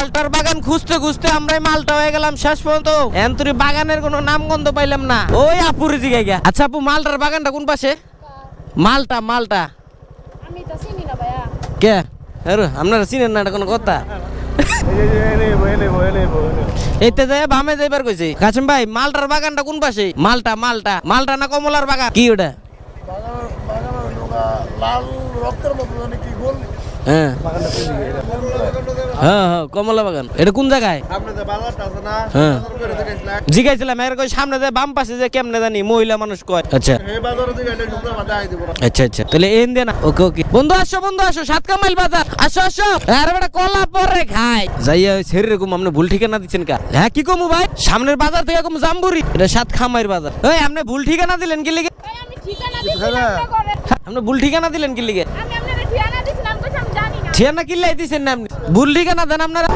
মালটার বাগান খুঁজতে খুঁজতে আমরাই মালটা হয়ে গেলাম শেষ পর্যন্ত। এন্তরি বাগানের কোনো নাম গন্ধ পাইলাম না। ওই আপুরে জিগাই গা। আচ্ছা আপু, মালটার বাগানটা কোন পাশে? মালটা মালটা আমি তো চিনি না ভাইয়া। কে? আরে আপনারা চিনেন না, এটা কোনো কথা? এইতে যায় বামে যাইবার কইছে। কাসিম ভাই, মালটার বাগানটা কোন পাশে? মালটা মালটা মালটা না কমলার বাগান? কি ওটা? লাল রক্তের মতো জানি কি গোল হ্যাঁ হ্যাঁ হ্যাঁ, কমলা বাগান। এটা কোন জায়গায়? সামনে যে বাজারটা আছে না, হ্যাঁ। বাজার করে দেখাইছিলা জিগাইছিলাম এর কই সামনে যায় বাম পাশে যে কেমনে জানি মহিলা মানুষ কয়। আচ্ছা এই বাজারে দেখাইলে সুন্দর বাধা আই দিব। আচ্ছা আচ্ছা, তাহলে এন দে না। ওকে ওকে বন্ধু আসো, বন্ধু আসো, 7 মাইল বাজার আসো আসো। আরে বেটা কলা পরে খাই যাইয়া শরীরে কম। আপনি ভুল ঠিকানা দিচ্ছেন কা? হ্যাঁ কি কমু ভাই, সামনের বাজার থেকে কম জামবুরি। এটা 7 মাইল বাজার। এই আপনি ভুল ঠিকানা দিলেন কি লিগে? ভাই আমি ঠিকানা দিছিলাম না করে। আপনি ভুল ঠিকানা দিলেন কি লিগে? আমি আপনাদের ঠিকানা দিছিলাম কইছি আমি জানি না। ঠিকানা কি লাই দিছেন না আপনি? ভুল ঠিকানা দেন আপনারা।